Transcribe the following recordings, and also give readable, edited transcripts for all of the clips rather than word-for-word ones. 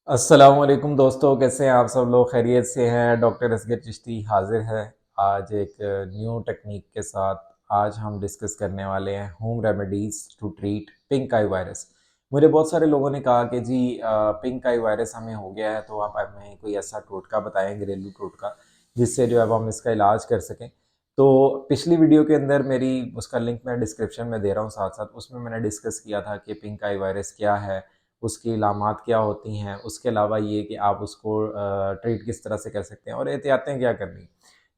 अस्सलाम वालेकुम दोस्तों, कैसे हैं आप सब लोग? खैरियत से हैं? डॉक्टर असगर चिश्ती हाजिर है आज एक न्यू टेक्निक के साथ। आज हम डिस्कस करने वाले हैं home remedies to treat pink eye virus. मुझे बहुत सारे लोगों ने कहा कि जी पिंक आई वायरस हमें हो गया है, तो आप हमें कोई ऐसा टोटका बताएं, घरेलू टोटका, जिससे जो है वो हम इसका इलाज कर सकें। तो पिछली वीडियो के अंदर मेरी उसका लिंक मैं डिस्क्रिप्शन में दे रहा हूँ साथ साथ, उसमें मैंने डिस्कस किया था कि पिंक आई वायरस क्या है, उसकी इलामात क्या होती हैं, उसके अलावा ये कि आप उसको ट्रीट किस तरह से कर सकते हैं और एहतियातें क्या करनी।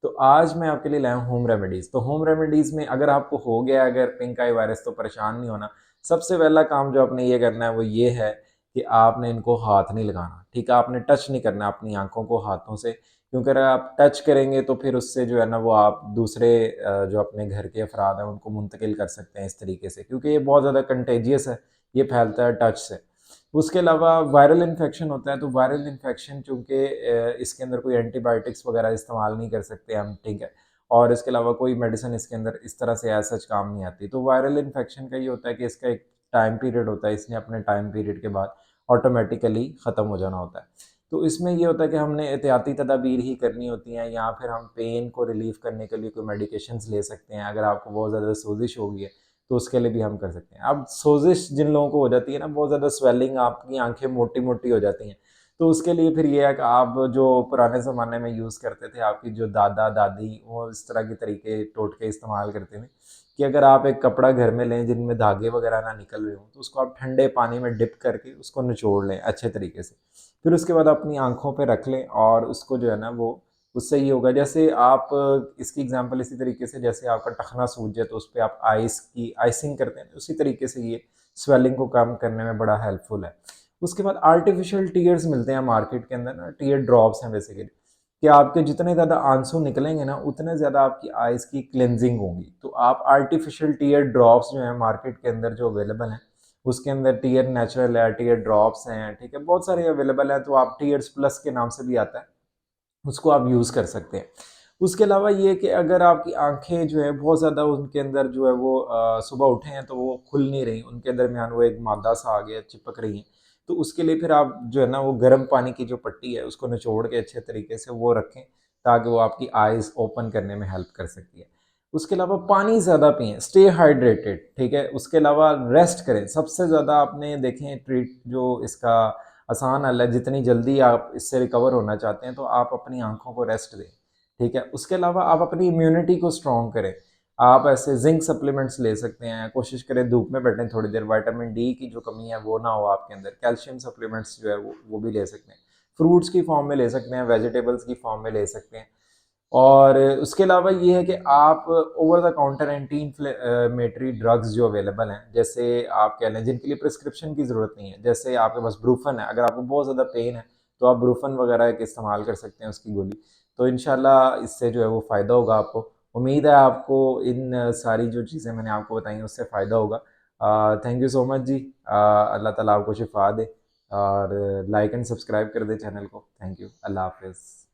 तो आज मैं आपके लिए लाया हूँ होम रेमेडीज़। तो होम रेमेडीज़ में अगर आपको हो गया अगर पिंक आई वायरस, तो परेशान नहीं होना। सबसे पहला काम जो आपने ये करना है वो ये है कि आपने इनको हाथ नहीं लगाना, ठीक है? आपने टच नहीं करना अपनी आंखों को हाथों से, क्योंकि अगर आप टच करेंगे तो फिर उससे जो है ना वो आप दूसरे जो अपने घर के अफराद हैं उनको मुंतकिल कर सकते हैं इस तरीके से, क्योंकि ये बहुत ज़्यादा कंटेजियस है, ये फैलता है टच से। उसके अलावा वायरल इन्फेक्शन होता है, तो वायरल इन्फेक्शन चूँकि इसके अंदर कोई एंटीबायोटिक्स वगैरह इस्तेमाल नहीं कर सकते हम, ठीक है? और इसके अलावा कोई मेडिसिन इसके अंदर इस तरह से एज़ सच काम नहीं आती। तो वायरल इन्फेक्शन का ये होता है कि इसका एक टाइम पीरियड होता है, इसने अपने टाइम पीरियड के बाद ऑटोमेटिकली ख़त्म हो जाना होता है। तो इसमें ये होता है कि हमने एहतियाती तदाबीर ही करनी होती हैं, या फिर हम पेन को रिलीफ़ करने के लिए कोई मेडिकेशंस ले सकते हैं। अगर आपको बहुत ज़्यादा सोजिश हो गई है, तो उसके लिए भी हम कर सकते हैं। अब सोजिश जिन लोगों को हो जाती है ना, बहुत ज़्यादा स्वेलिंग, आपकी आंखें मोटी-मोटी हो जाती हैं, तो उसके लिए फिर ये है कि आप जो पुराने ज़माने में यूज़ करते थे, आपकी जो दादा-दादी, वो इस तरह के तरीके टोटके इस्तेमाल करते थे कि अगर आप एक कपड़ा घर में लें जिनमें धागे वगैरह ना निकल रहे हों, तो उसको आप ठंडे पानी में डिप करके उसको निचोड़ लें अच्छे तरीके से। फिर उसके बाद अपनी आँखों पे रख लें और उसको जो है ना वो उससे ये होगा, जैसे आप इसकी एग्जांपल इसी तरीके से, जैसे आपका टखना सूज जाए तो उस पे आप आइस की आइसिंग करते हैं, उसी तरीके से ये स्वेलिंग को कम करने में बड़ा हेल्पफुल है। उसके बाद आर्टिफिशियल टीयर्स मिलते हैं मार्केट के अंदर ना, टीयर ड्रॉप्स हैं बेसिकली, कि आपके जितने ज़्यादा आंसू निकलेंगे ना उतने ज़्यादा आपकी आइज़ की क्लेंजिंग होगी। तो आप आर्टिफिशियल टीयर ड्रॉप्स जो हैं मार्केट के अंदर जो अवेलेबल हैं, उसके अंदर टीयर नेचुरल है, टीयर ड्रॉप्स हैं, ठीक है? बहुत सारे अवेलेबल हैं, तो आप टीयर्स प्लस के नाम से भी आता है, उसको आप यूज़ कर सकते हैं। उसके अलावा ये कि अगर आपकी आँखें जो है बहुत ज़्यादा उनके अंदर जो है वो सुबह उठे हैं तो वो खुल नहीं रही, उनके दरमियान वो एक मादा सा आ गया, चिपक रही हैं, तो उसके लिए फिर आप जो है ना वो गर्म पानी की जो पट्टी है उसको निचोड़ के अच्छे तरीके से वो रखें, ताकि वो आपकी आइज़ ओपन करने में हेल्प कर सकती है। उसके अलावा पानी ज़्यादा पिएँ, स्टे हाइड्रेटेड, ठीक है? उसके अलावा रेस्ट करें, सबसे ज़्यादा आपने देखें ट्रीट जो इसका आसान हल है, जितनी जल्दी आप इससे रिकवर होना चाहते हैं तो आप अपनी आँखों को रेस्ट दें, ठीक है? उसके अलावा आप अपनी इम्यूनिटी को स्ट्रॉन्ग करें। आप ऐसे ज़िंक सप्लीमेंट्स ले सकते हैं, कोशिश करें धूप में बैठें थोड़ी देर, विटामिन डी की जो कमी है वो ना हो आपके अंदर, कैल्शियम सप्लीमेंट्स जो है वो भी ले सकते हैं। फ्रूट्स की फॉर्म में ले सकते हैं, वेजिटेबल्स की फॉर्म में ले सकते हैं। और उसके अलावा ये है कि आप over the counter anti inflammatory drugs जो अवेलेबल हैं, जैसे आप कह लें जिनके लिए प्रिस्क्रिप्शन की ज़रूरत नहीं है, जैसे आपके पास ब्रूफन है, अगर आपको बहुत ज़्यादा पेन है तो आप ब्रूफन वगैरह का इस्तेमाल कर सकते हैं, उसकी गोली। तो इंशाल्लाह इससे जो है वो फ़ायदा होगा आपको। उम्मीद है आपको इन सारी जो चीज़ें मैंने आपको बताई हैं उससे फ़ायदा होगा। थैंक यू सो मच जी। अल्लाह ताला आपको शिफा दे, और लाइक एंड सब्सक्राइब कर दे चैनल को। Thank you. अल्लाह हाफिज़।